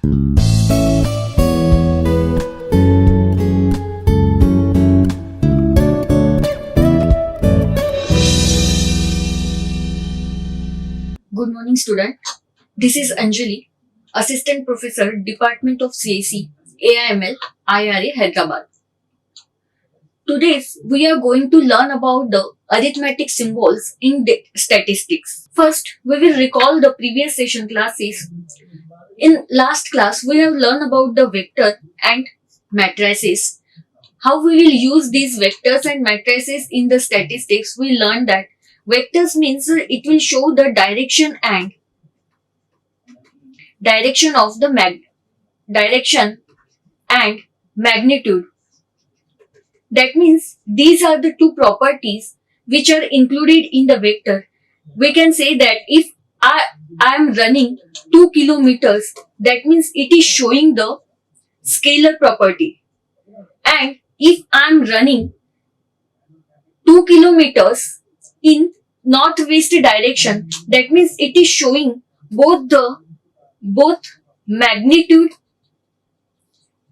Good morning, student. This is Anjali, Assistant Professor, Department of CAC, AIML, IRA, Hyderabad. Today, we are going to learn about the arithmetic symbols in statistics. First, we will recall the previous session classes. In last class, we have learned about the vector and matrices. How we will use these vectors and matrices in the statistics. We learned that vectors means it will show the direction and direction and magnitude. That means these are the two properties which are included in the vector. We can say that if I am running 2 kilometers, that means it is showing the scalar property. And if I am running 2 kilometers in northwest direction, that means it is showing both magnitude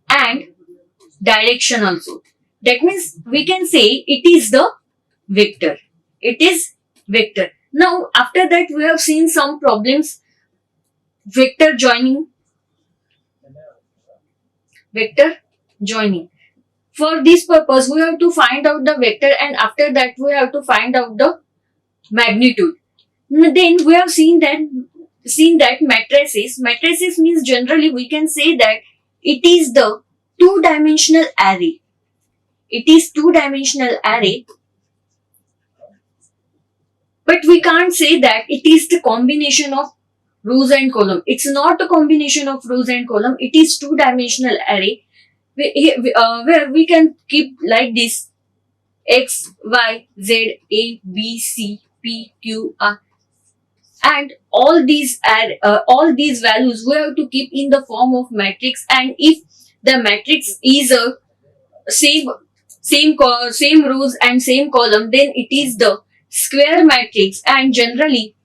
and direction also. That means we can say it is the vector. It is vector. Now after that we have seen some problems. Vector joining. For this purpose we have to find out the vector, and after that we have to find out the magnitude. Then we have seen that matrices means generally we can say that it is the two-dimensional array. It is two-dimensional array, but we can't say that it is the combination of rows and column. It's not a combination of rows and column. It is two-dimensional array where we can keep like this: X, Y, Z, A, B, C, P, Q, R, and all these values we have to keep in the form of matrix. And if the matrix is a same rows and same column, then it is the square matrix. And generally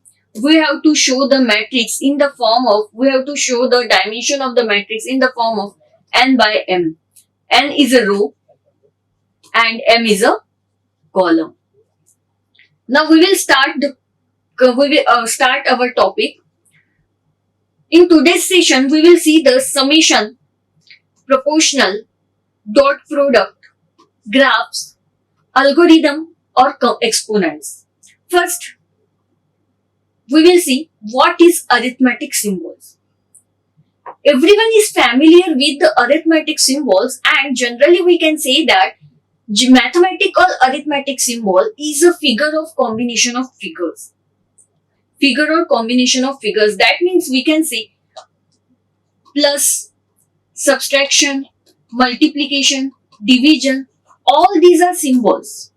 we have to show the matrix in the form of, we have to show the dimension of the matrix in the form of n by m. N is a row and m is a column. Now we will start our topic. In today's session we will see the summation, proportional, dot product, graphs, algorithm or exponents. First, we will see what is arithmetic symbols. Everyone is familiar with the arithmetic symbols, and generally we can say that mathematical arithmetic symbol is a figure or combination of figures. That means we can say plus, subtraction, multiplication, division. All these are symbols.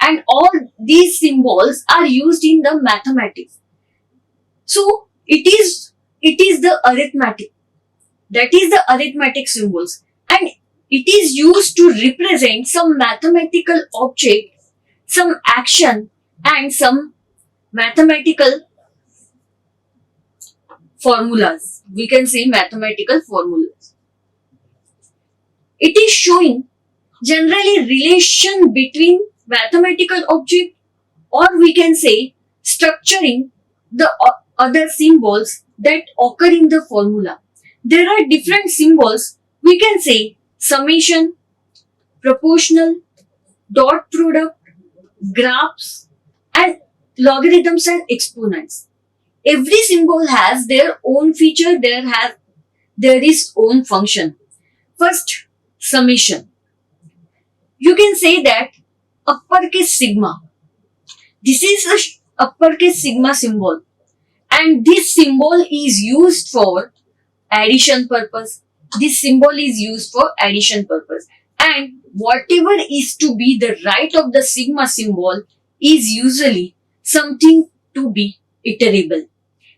And all these symbols are used in the mathematics. So it is the arithmetic. That is the arithmetic symbols. And it is used to represent some mathematical object, some action, and some mathematical formulas. We can say mathematical formulas. It is showing generally relation between mathematical object, or we can say structuring the other symbols that occur in the formula. There are different symbols. We can say summation, proportional, dot product, graphs, and logarithms and exponents. Every symbol has their own feature. There is own function. First, summation. You can say that uppercase sigma. This is a uppercase sigma symbol, and this symbol is used for addition purpose. And whatever is to be the right of the sigma symbol is usually something to be iterable.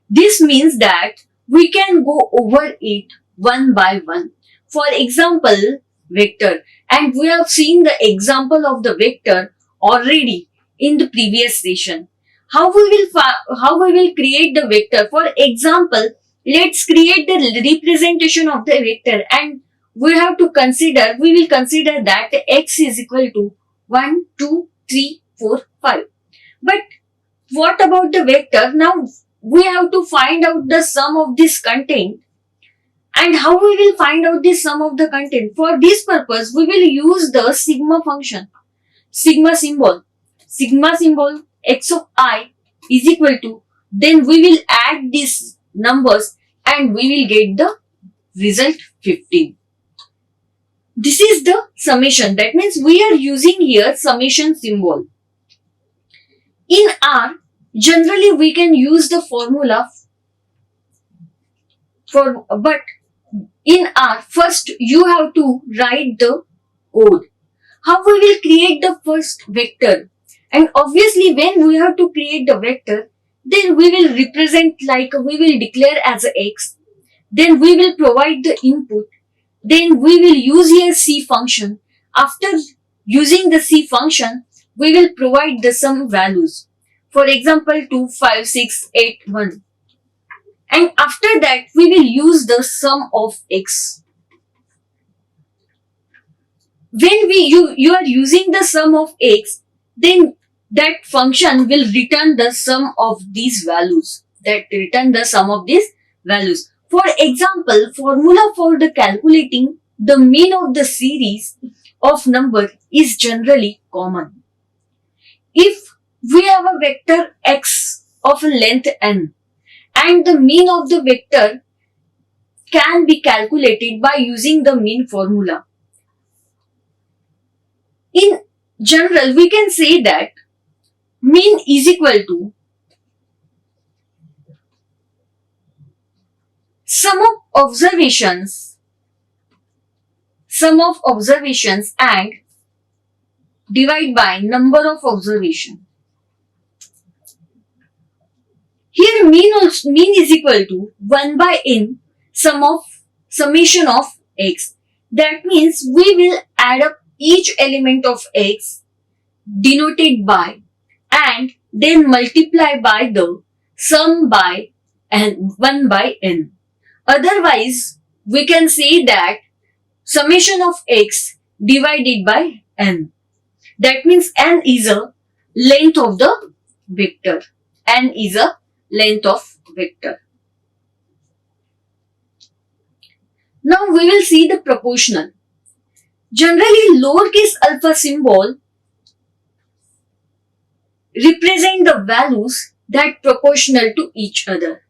This means that we can go over it one by one. For example, vector, and we have seen the example of the vector already in the previous session. How we will create the vector? For example, let's create the representation of the vector, and we will consider that x is equal to 1, 2, 3, 4, 5. But what about the vector? Now we have to find out the sum of this content. And how we will find out the sum of the content? For this purpose, we will use the sigma function, sigma symbol. Sigma symbol x of I is equal to, then we will add these numbers and we will get the result 15. This is the summation. That means we are using here summation symbol. In R, generally we can use the formula but in R, first you have to write the code. How we will create the first vector? And obviously when we have to create the vector, then we will represent, like we will declare as a x. Then we will provide the input. Then we will use here C function. After using the C function, we will provide the some values. For example, 2, 5, 6, 8, 1. And after that, we will use the sum of x. When you are using the sum of x, then that function will return the sum of these values. For example, formula for the calculating the mean of the series of number is generally common. If we have a vector x of a length n, and the mean of the vector can be calculated by using the mean formula. In general, we can say that mean is equal to sum of observations and divide by number of observations. Here mean is equal to 1 by n summation of x. That means we will add up each element of x denoted by and then multiply by the sum by and 1 by n. Otherwise, we can say that summation of x divided by n. That means n is a length of the vector. N is a length of vector. Now we will see the proportional. Generally, lowercase alpha symbol represent the values that proportional to each other.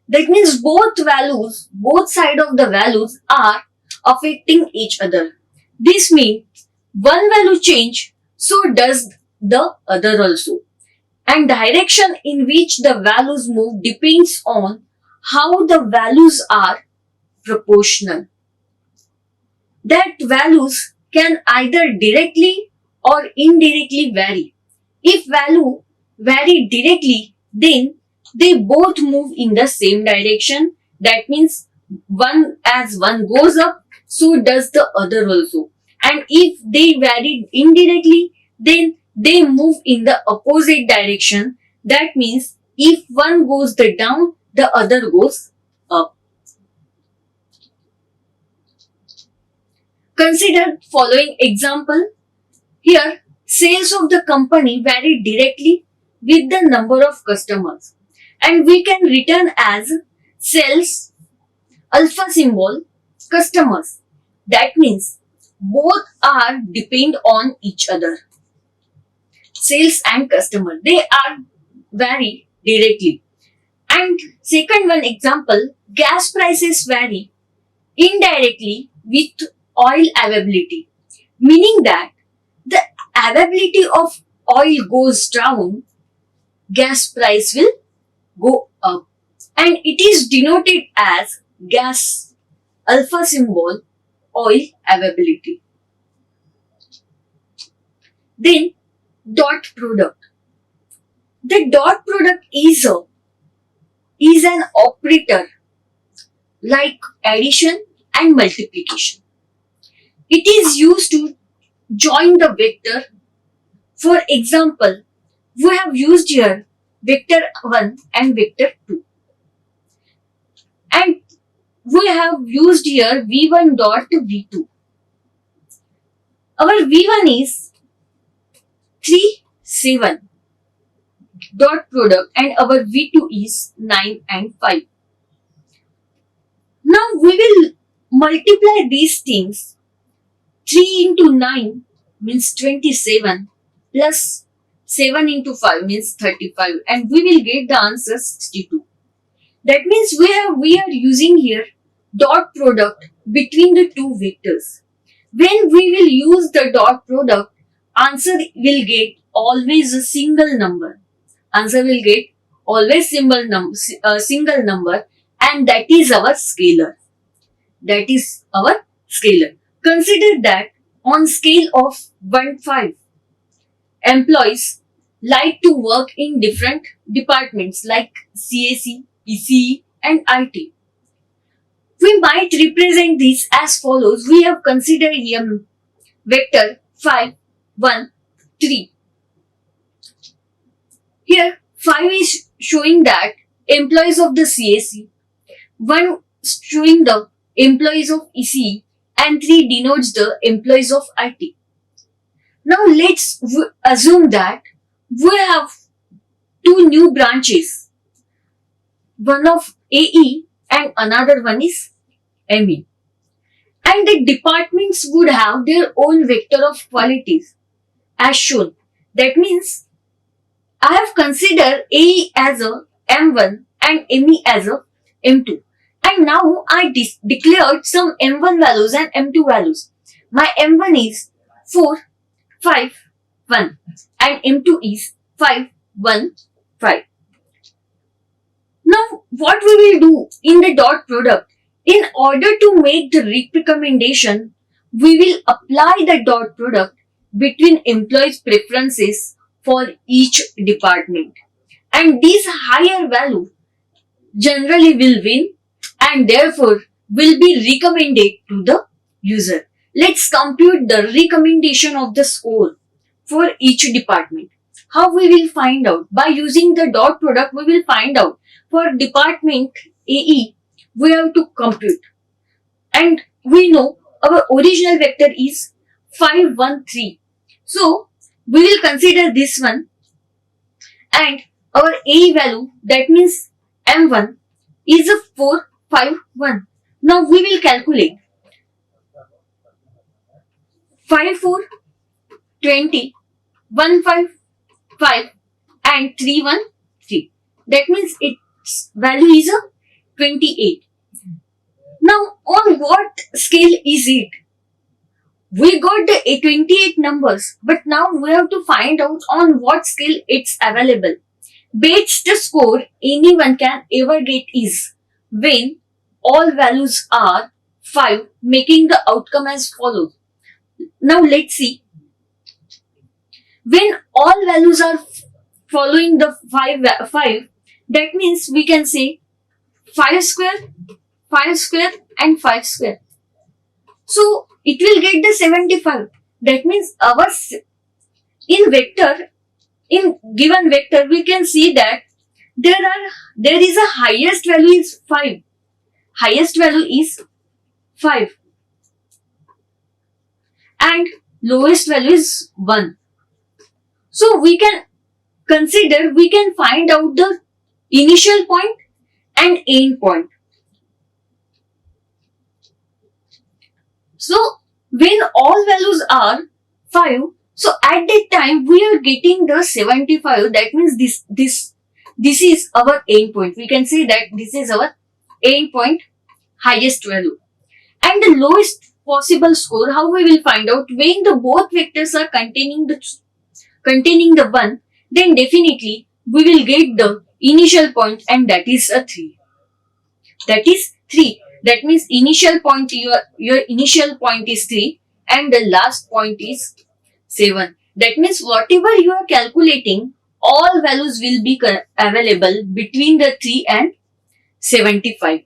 That means both side of the values are affecting each other. This means one value change, so does the other also. And direction in which the values move depends on how the values are proportional. That values can either directly or indirectly vary. If value vary directly, then they both move in the same direction. That means as one goes up, so does the other also. And if they vary indirectly, then they move in the opposite direction. That means if one goes down, the other goes up. Consider following example. Here, sales of the company vary directly with the number of customers. And we can return as sales, alpha symbol, customers. That means both are depend on each other. Sales and customer, they are vary directly. And second one example, gas prices vary indirectly with oil availability, meaning that the availability of oil goes down, gas price will go up, and it is denoted as gas, alpha symbol, oil availability. Then dot product. The dot product is an operator like addition and multiplication. It is used to join the vector. For example, we have used here vector 1 and vector 2. and we have used here V1 dot V2. Our V1 is 3, 7 dot product and our V2 is 9 and 5. Now we will multiply these things. 3 into 9 means 27 plus 7 into 5 means 35 and we will get the answer 62. That means we are using here dot product between the two vectors. When we will use the dot product, answer will get always a single number. Answer will get always single number and that is our scalar. That is our scalar. Consider that on scale of 1-5, employees like to work in different departments like CAC, ECE and IT. We might represent this as follows. We have considered here vector 5, 1, 3. Here 5 is showing that employees of the CAC, 1 showing the employees of ECE and 3 denotes the employees of IT. Now let's assume that we have two new branches, one of AE and another one is ME. And the departments would have their own vector of qualities as shown. That means I have considered AE as a M1 and ME as a M2. And now I declared some M1 values and M2 values. My M1 is 4, 5, 1 and M2 is 5, 1, 5. Now what we will do in the dot product, in order to make the recommendation, we will apply the dot product between employees' preferences for each department. And this higher value generally will win and therefore will be recommended to the user. Let's compute the recommendation of the score for each department. How we will find out? By using the dot product, we will find out. For department AE, we have to compute. And we know our original vector is 5, 1, 3. So, we will consider this one. And our AE value, that means M1, is a 4, 5, 1. Now, we will calculate. 5, 4, 20, 1, 5, 5 and 3, 1, 3. That means its value is a 28. Now, on what scale is it? We got the 28 numbers, but now we have to find out on what scale it's available. Best score anyone can ever get is when all values are 5, making the outcome as follows. Now, let's see. When all values are following the 5, that means we can say 5 square, 5 square and 5 square. So, it will get the 75. That means our, in given vector, we can see that there is a highest value is 5. Highest value is 5. And lowest value is 1. So, we can find out the initial point and end point. So, when all values are 5, so at that time we are getting the 75. That means this is our end point. We can say that this is our end point, highest value. And the lowest possible score, how we will find out? When the both vectors are containing the 1, then definitely we will get the initial point and that is a 3. That is 3. That means initial point, your initial point is 3 and the last point is 7. That means whatever you are calculating, all values will be available between the 3 and 75.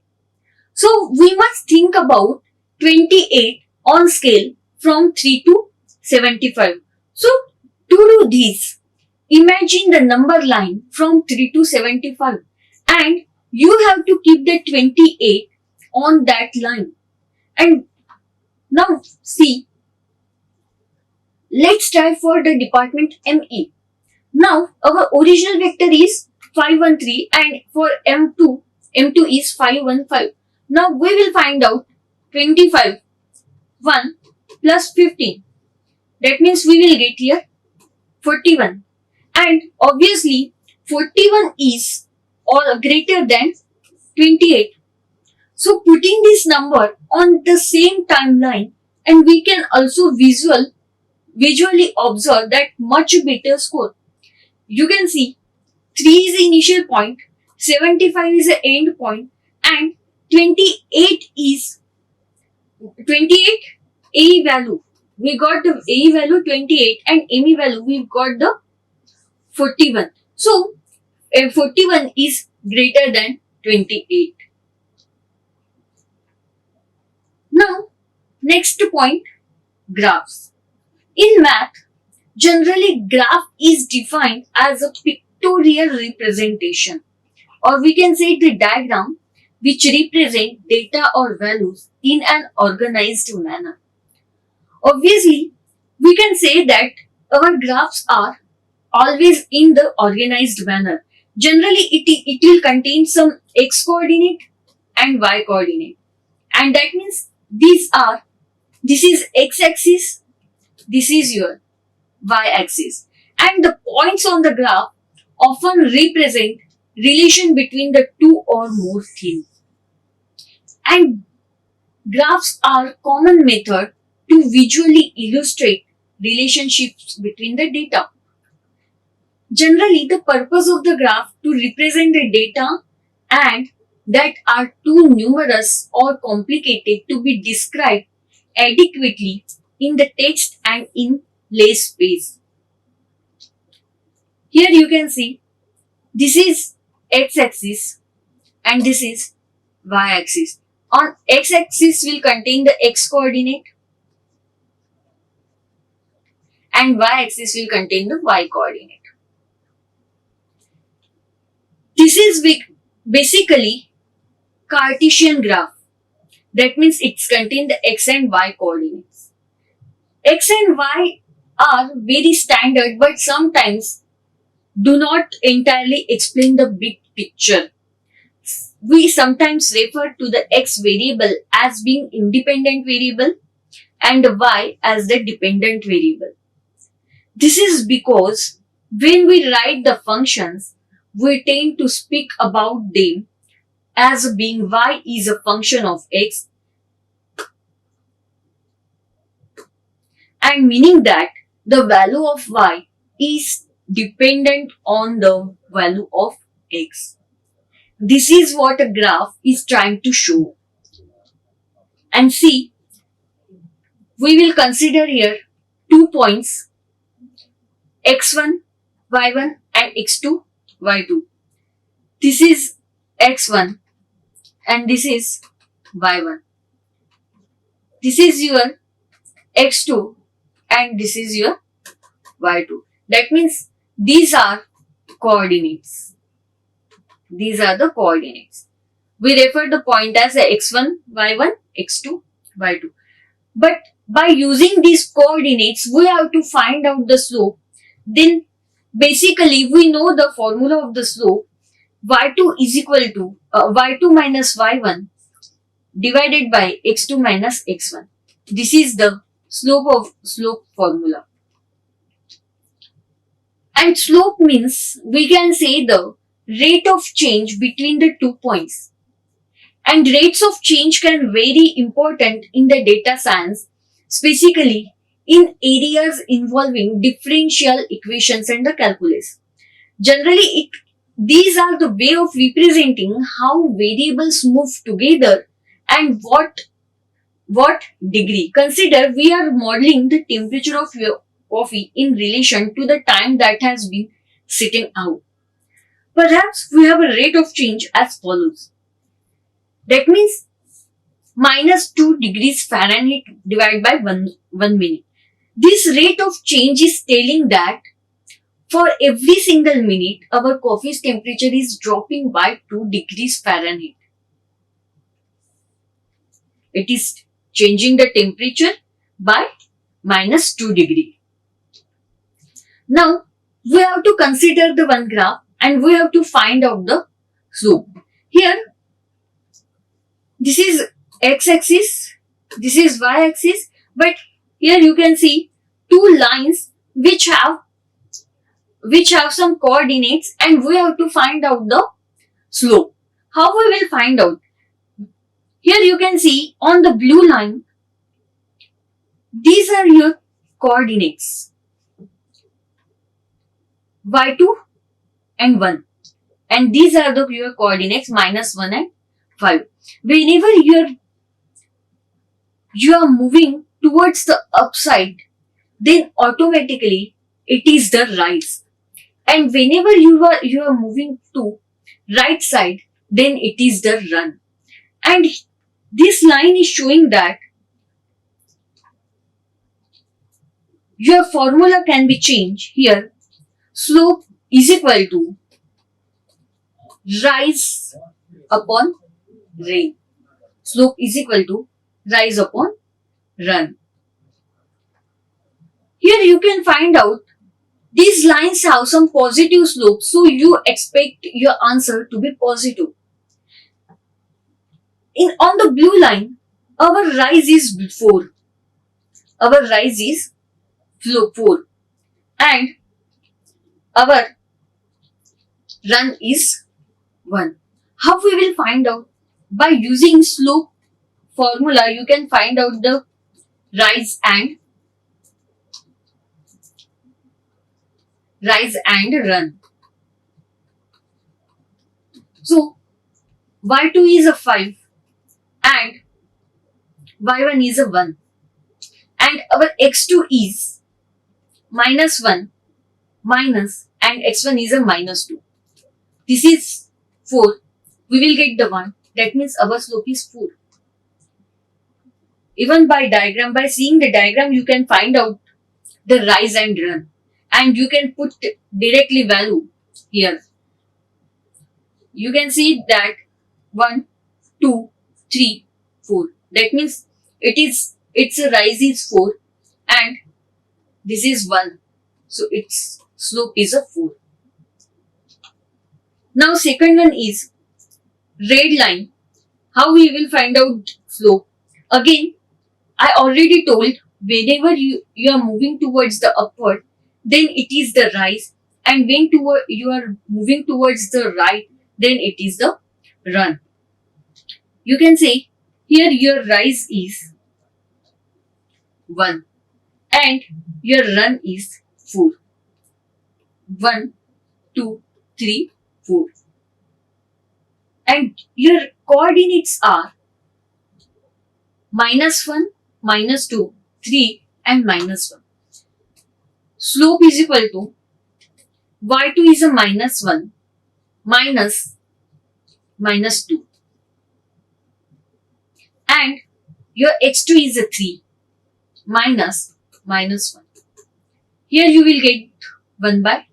So we must think about 28 on scale from 3 to 75. So to do this, imagine the number line from 3 to 75 and you have to keep the 28 on that line. And now see, let's try for the department ME. Now our original vector is 513 and for M2 is 515. Now we will find out 25 1 plus 15. That means we will get here 41. And obviously 41 is or greater than 28. So putting this number on the same timeline, and we can also visually observe that much better score. You can see 3 is the initial point, 75 is the end point, and 28 is 28 A value. We got the A value 28 and ME value we got the 41. So 41 is greater than 28. Now next point, graphs. In math, generally graph is defined as a pictorial representation, or we can say the diagram which represent data or values in an organized manner. Obviously, we can say that our graphs are always in the organized manner. Generally, it will contain some x coordinate and y coordinate, and that means this is x axis, this is your y axis, and the points on the graph often represent relation between the two or more things. And graphs are common method to visually illustrate relationships between the data. Generally, the purpose of the graph to represent the data and that are too numerous or complicated to be described adequately in the text and in less space. Here you can see this is x-axis and this is y-axis. On x-axis will contain the x coordinate and y-axis will contain the y coordinate. This is basically Cartesian graph. That means it's contain the x and y coordinates. X and y are very standard but sometimes do not entirely explain the big picture. We sometimes refer to the x variable as being independent variable and the y as the dependent variable. This is because when we write the functions, we tend to speak about them as being y is a function of x, and meaning that the value of y is dependent on the value of x. This is what a graph is trying to show. And see, we will consider here 2 points x1, y1 and x2, y2. This is x1 and this is y1. This is your x2 and this is your y2. That means these are coordinates. These are the coordinates. We refer the point as x1, y1, x2, y2. But by using these coordinates, we have to find out the slope. Then basically we know the formula of the slope. y2 is equal to y2 minus y1 divided by x2 minus x1. This is the slope formula. And slope means we can say the rate of change between the 2 points. And rates of change can vary important in the data science, specifically in areas involving differential equations and the calculus. Generally, these are the way of representing how variables move together and what degree. Consider we are modeling the temperature of your coffee in relation to the time that has been sitting out. Perhaps we have a rate of change as follows. That means minus 2 degrees Fahrenheit divided by 1 minute. This rate of change is telling that For every single minute, our coffee's temperature is dropping by 2 degrees Fahrenheit. It is changing the temperature by minus 2 degree. Now, we have to consider the one graph and we have to find out the slope. Here, this is x-axis, this is y-axis, but here you can see two lines which have some coordinates and we have to find out the slope. How we will find out? Here you can see on the blue line, these are your coordinates, y2 and 1, and these are your coordinates minus 1 and 5. Whenever you are moving towards the upside, then automatically it is the rise. And whenever you are moving to right side, then it is the run. And this line is showing that your formula can be changed here. Slope is equal to rise upon rate. Slope is equal to rise upon run. Here you can find out these lines have some positive slope, so you expect your answer to be positive. On the blue line, our rise is 4. Our rise is 4 and our run is 1. How we will find out? By using slope formula, you can find out the rise and run. So, y2 is a 5 and y1 is a 1 and our x2 is minus 1 minus and x1 is a minus 2. This is 4. We will get the 1. That means our slope is 4. Even by seeing the diagram, you can find out the rise and run. And you can put directly value here. You can see that 1, 2, 3, 4. That means its rise is 4 and this is 1. So its slope is a 4. Now second one is red line. How we will find out slope? Again, I already told whenever you are moving towards the upward, then it is the rise, and when you are moving towards the right, then it is the run. You can say here your rise is 1 and your run is 4. 1, 2, 3, 4. And your coordinates are minus 1, minus 2, 3 and minus 1. Slope is equal to y2 is a minus 1 minus 2 and your x2 is a 3 minus 1. Here you will get 1 by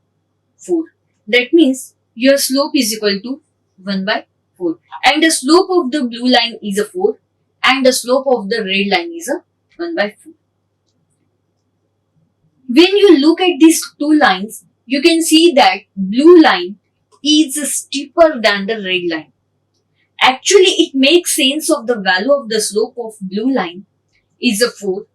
4. That means your slope is equal to 1 by 4 and the slope of the blue line is a 4 and the slope of the red line is a 1 by 4. When you look at these two lines, you can see that blue line is steeper than the red line. Actually, it makes sense of the value of the slope of blue line is a 4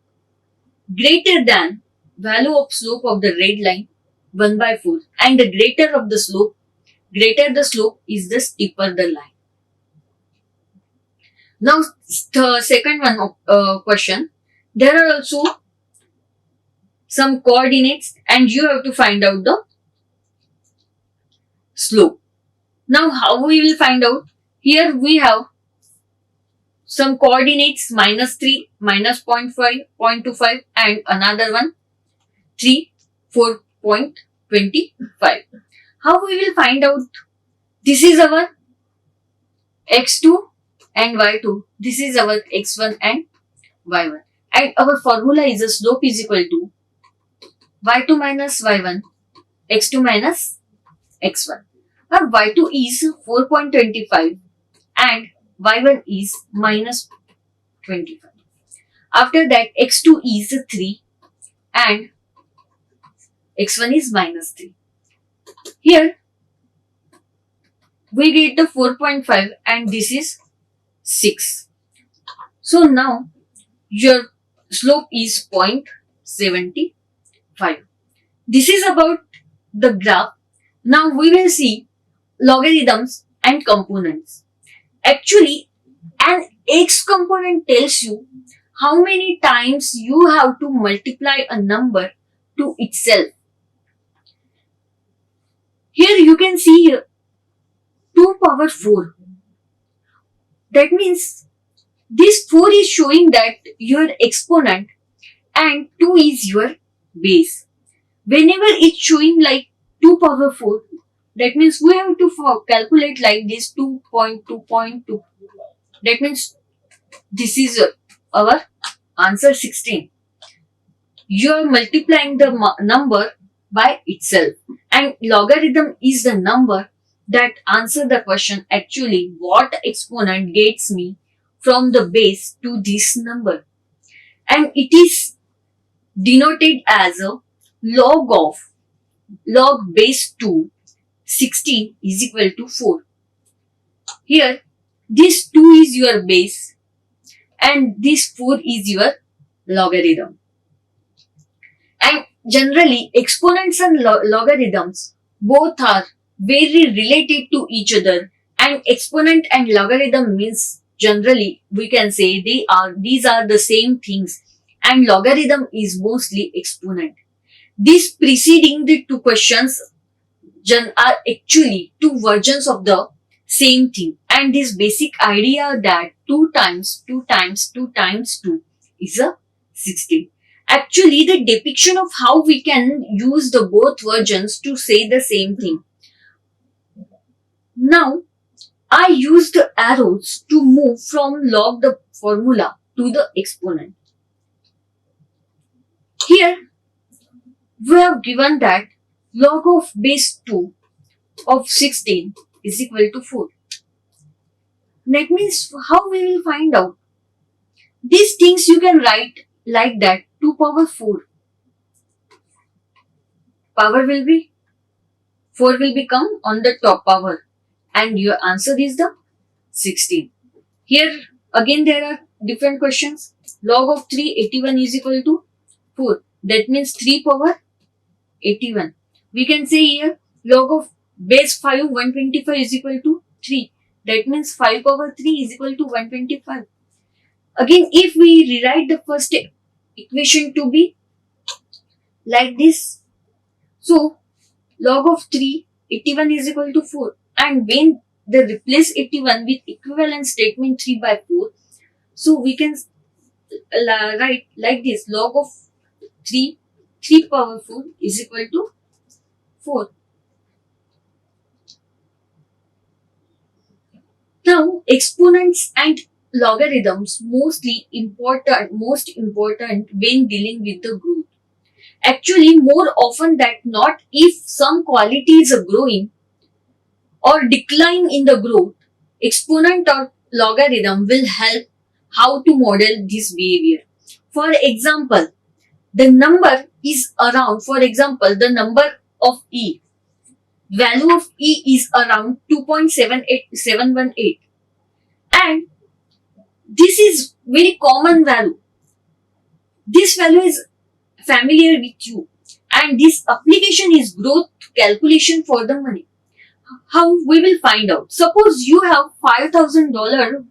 greater than value of slope of the red line 1 by 4 and the greater the slope is the steeper the line. Now the second one question, there are also some coordinates and you have to find out the slope. Now how we will find out? Here we have some coordinates minus 3, minus 0.5, 0.25 and another one 3, 4.25. How we will find out? This is our x2 and y2. This is our x1 and y1. And our formula is a slope is equal to y2 minus y1 x2 minus x1. Now y2 is 4.25 and y1 is minus 25. After that x2 is 3 and x1 is minus 3. Here we get the 4.5 and this is 6. So now your slope is 0.75. This is about the graph. Now we will see logarithms and components. Actually, an x component tells you how many times you have to multiply a number to itself. Here you can see 2 power 4. That means this 4 is showing that your exponent and 2 is your base. Whenever it's showing like 2 power 4, that means we have to calculate like this 2.2.2. That means this is our answer 16. You are multiplying the number by itself, and logarithm is the number that answer the question actually what exponent gets me from the base to this number, and it is denoted as a log base 2 16 is equal to 4. Here this 2 is your base and this 4 is your logarithm. And generally exponents and logarithms both are very related to each other, and exponent and logarithm means generally we can say these are the same things, and logarithm is mostly exponent. These preceding the two questions are actually two versions of the same thing, and this basic idea that 2 times 2 times 2 times 2 is a 16. Actually the depiction of how we can use the both versions to say the same thing. Now I use the arrows to move from log the formula to the exponent. Here we have given that log of base 2 of 16 is equal to 4. That means how we will find out? These things you can write like that 2 power 4. Power will be 4 will become on the top power, and your answer is the 16. Here again there are different questions. Log of 381 is equal to 4. That means 3 power 81. We can say here log of base 5 125 is equal to 3. That means 5 power 3 is equal to 125. Again if we rewrite the first equation to be like this. So log of 381 is equal to 4, and when they replace 81 with equivalent statement 3 by 4, so we can write like this: log of 3 power 4 is equal to 4. Now exponents and logarithms most important when dealing with the growth. Actually more often than not, if some quality is growing or decline in the growth, exponent or logarithm will help how to model this behavior. For example, the number is around, for example, the number of E, value of E is around 2.78718, and this is very common value. This value is familiar with you, and this application is growth calculation for the money. How we will find out? Suppose you have $5,000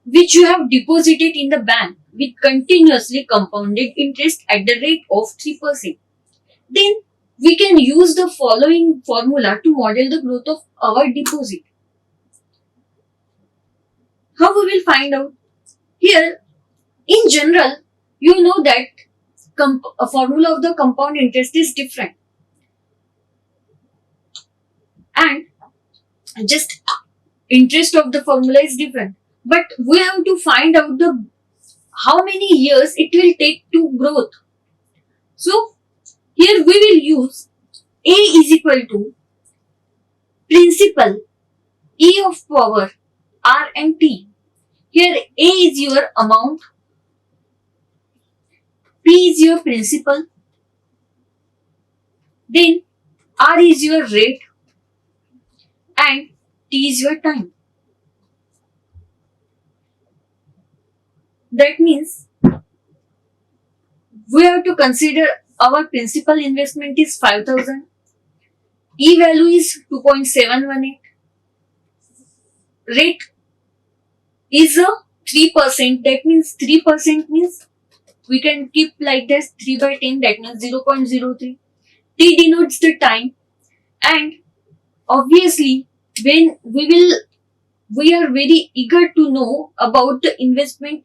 which you have deposited in the bank with continuously compounded interest at the rate of 3%. Then we can use the following formula to model the growth of our deposit. How we will find out? Here, in general, you know that a formula of the compound interest is different, and just interest of the formula is different. But we have to find out the how many years it will take to growth. So here we will use A is equal to principal E of power R and T. Here A is your amount, P is your principal, then R is your rate and T is your time. That means we have to consider our principal investment is 5,000. E value is 2.718. Rate is a 3%. That means 3% means we can keep like this 3 by 10, that means 0.03. T denotes the time, and obviously when we are very eager to know about the investment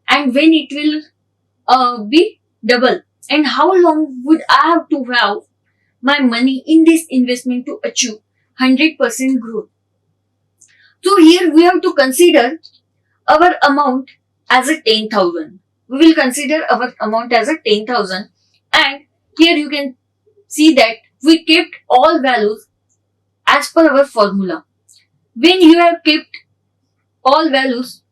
and when it will be double and how long would I have to have my money in this investment to achieve 100% growth. So here we have to consider our amount as a 10,000. We will consider our amount as a 10,000, and here you can see that we kept all values as per our formula. When you have kept all values,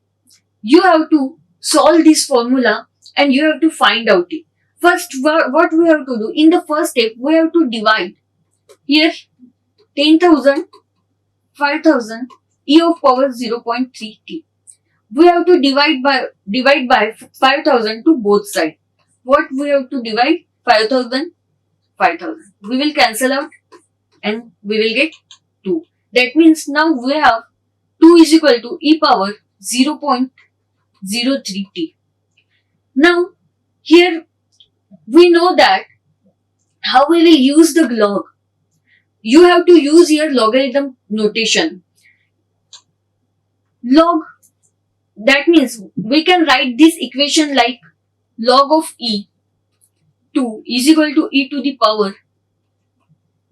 you have to solve this formula and you have to find out it. First, what we have to do in the first step, we have to divide here 10,000, 5,000, E of power 0.3t. We have to divide by 5,000 to both sides. What we have to divide? 5,000, 5,000. We will cancel out and we will get 2. That means now we have 2 is equal to e power 0.03t. Now here we know that how we will use the log. You have to use your logarithm notation. Log, that means we can write this equation like log of e 2 is equal to e to the power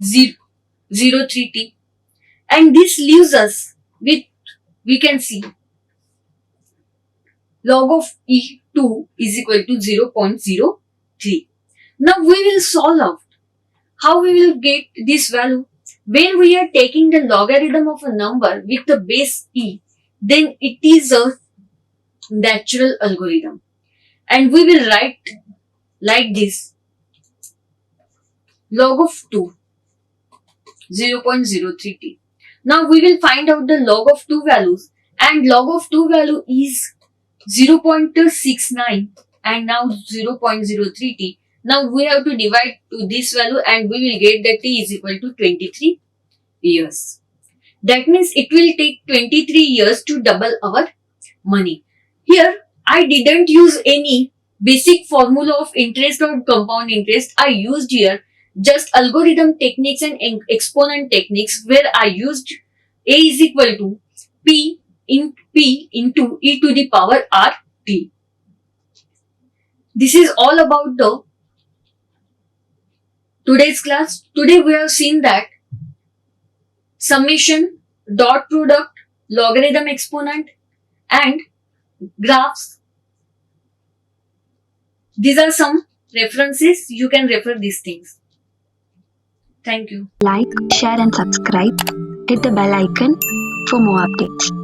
0.03t, and this leaves us with, we can see log of e2 is equal to 0.03. Now we will solve out how we will get this value. When we are taking the logarithm of a number with the base e, then it is a natural algorithm, and we will write like this: log of 2 0.03t. Now we will find out the log of 2 values, and log of 2 value is 0.69 and now 0.03t. Now we have to divide to this value and we will get that t is equal to 23 years. That means it will take 23 years to double our money. Here I didn't use any basic formula of interest or compound interest. I used here just algorithm techniques and exponent techniques, where I used a is equal to p into e to the power r t. This is all about the today's class. Today we have seen that summation, dot product, logarithm exponent and graphs. These are some references. You can refer these things. Thank you. Like, share and subscribe. Hit the bell icon for more updates.